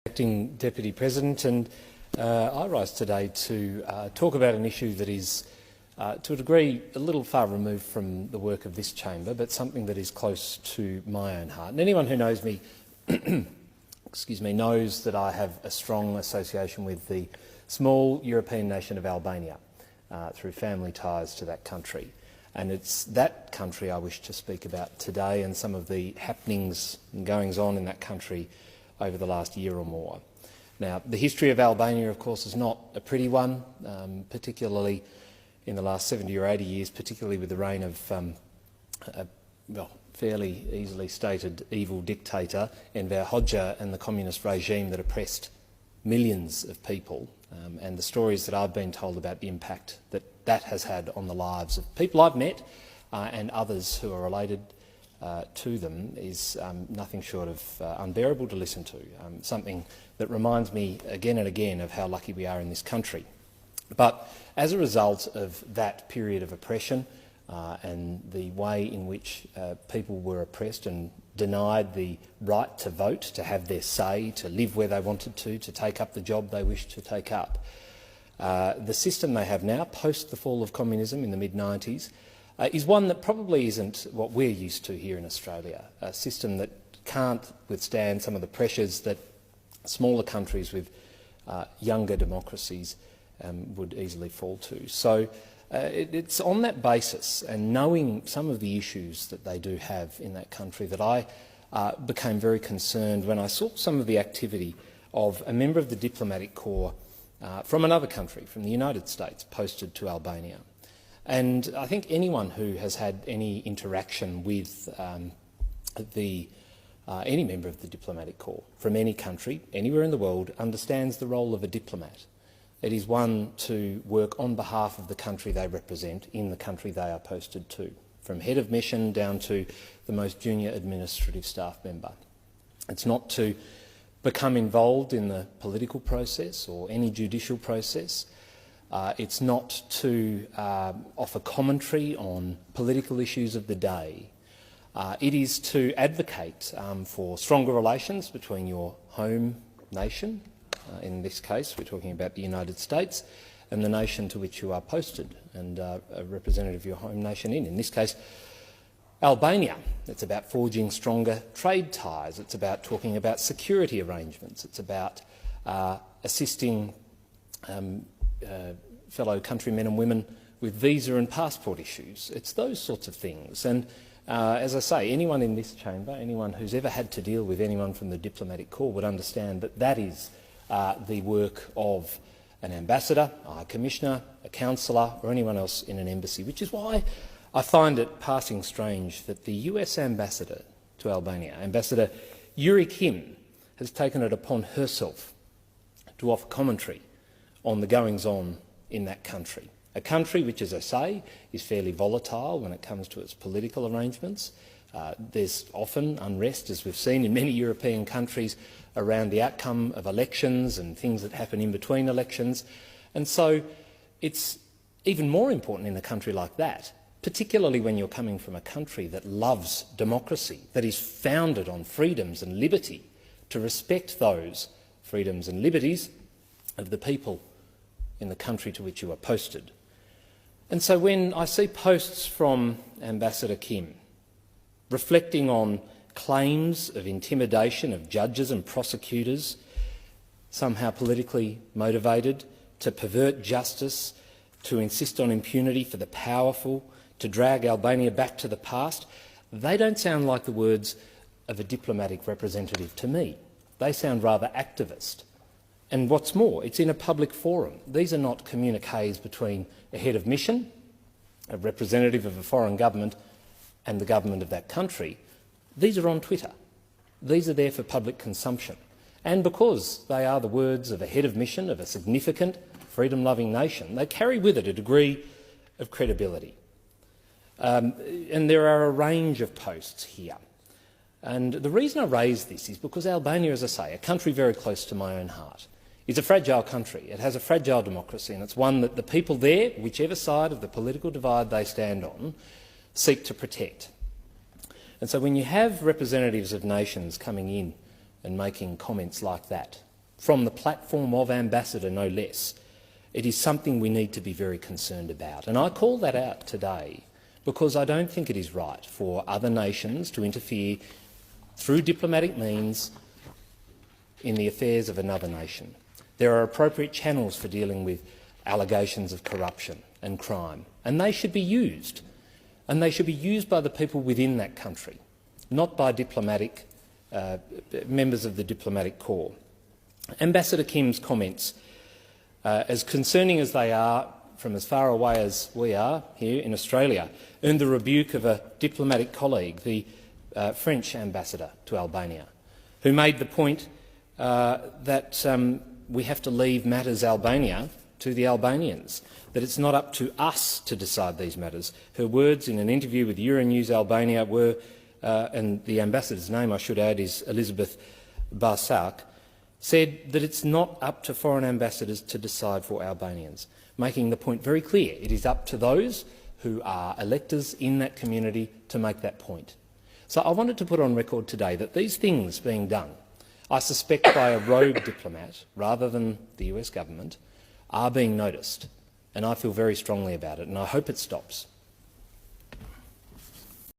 Acting Deputy President, and I rise today to talk about an issue that is, to a degree, a little far removed from the work of this chamber, but something that is close to my own heart. And anyone who knows me excuse me, knows that I have a strong association with the small European nation of Albania through family ties to that country. And it's that country I wish to speak about today, and some of the happenings and goings-on in that country over the last year or more. Now, the history of Albania, of course, is not a pretty one, particularly in the last 70 or 80 years, particularly with the reign of a fairly easily stated evil dictator, Enver Hoxha, and the communist regime that oppressed millions of people, and the stories that I've been told about the impact that that has had on the lives of people I've met and others who are related to them is nothing short of unbearable to listen to, something that reminds me again and again of how lucky we are in this country. But as a result of that period of oppression and the way in which people were oppressed and denied the right to vote, to have their say, to live where they wanted to take up the job they wished to take up, the system they have now, post the fall of communism in the mid-90s, is one that probably isn't what we're used to here in Australia, a system that can't withstand some of the pressures that smaller countries with younger democracies would easily fall to. So it's on that basis, and knowing some of the issues that they do have in that country, that I became very concerned when I saw some of the activity of a member of the diplomatic corps from another country, from the United States, posted to Albania. And I think anyone who has had any interaction with any member of the diplomatic corps from any country, anywhere in the world, understands the role of a diplomat. It is one to work on behalf of the country they represent in the country they are posted to, from head of mission down to the most junior administrative staff member. It's not to become involved in the political process or any judicial process. It's not to offer commentary on political issues of the day. It is to advocate for stronger relations between your home nation, in this case we're talking about the United States, and the nation to which you are posted and a representative of your home nation in this case, Albania. It's about forging stronger trade ties. It's about talking about security arrangements. It's about assisting fellow countrymen and women with visa and passport issues. It's those sorts of things. And as I say, anyone in this chamber, anyone who's ever had to deal with anyone from the diplomatic corps would understand that that is the work of an ambassador, a commissioner, a counsellor, or anyone else in an embassy, which is why I find it passing strange that the US ambassador to Albania, Ambassador Yuri Kim, has taken it upon herself to offer commentary on the goings-on in that country. A country which, as I say, is fairly volatile when it comes to its political arrangements. There's often unrest, as we've seen in many European countries, around the outcome of elections and things that happen in between elections. And so it's even more important in a country like that, particularly when you're coming from a country that loves democracy, that is founded on freedoms and liberty, to respect those freedoms and liberties of the people in the country to which you are posted. And so when I see posts from Ambassador Kim reflecting on claims of intimidation of judges and prosecutors, somehow politically motivated, to pervert justice, to insist on impunity for the powerful, to drag Albania back to the past, they don't sound like the words of a diplomatic representative to me. They sound rather activist. And what's more, it's in a public forum. These are not communiques between a head of mission, a representative of a foreign government, and the government of that country. These are on Twitter. These are there for public consumption. And because they are the words of a head of mission of a significant, freedom-loving nation, they carry with it a degree of credibility. And there are a range of posts here. And the reason I raise this is because Albania, as I say, a country very close to my own heart, is a fragile country. It has a fragile democracy, and it's one that the people there, whichever side of the political divide they stand on, seek to protect. And so when you have representatives of nations coming in and making comments like that, from the platform of ambassador no less, it is something we need to be very concerned about. And I call that out today because I don't think it is right for other nations to interfere through diplomatic means in the affairs of another nation. There are appropriate channels for dealing with allegations of corruption and crime, and they should be used. And they should be used by the people within that country, not by diplomatic members of the diplomatic corps. Ambassador Kim's comments, as concerning as they are from as far away as we are here in Australia, earned the rebuke of a diplomatic colleague, the French ambassador to Albania, who made the point that we have to leave matters Albania to the Albanians, that it's not up to us to decide these matters. Her words in an interview with Euronews Albania were, and the ambassador's name I should add is Elisabeth Barsacq, said that it's not up to foreign ambassadors to decide for Albanians, making the point very clear. It is up to those who are electors in that community to make that point. So I wanted to put on record today that these things being done, I suspect by a rogue diplomat rather than the US government, are being noticed. And I feel very strongly about it, and I hope it stops.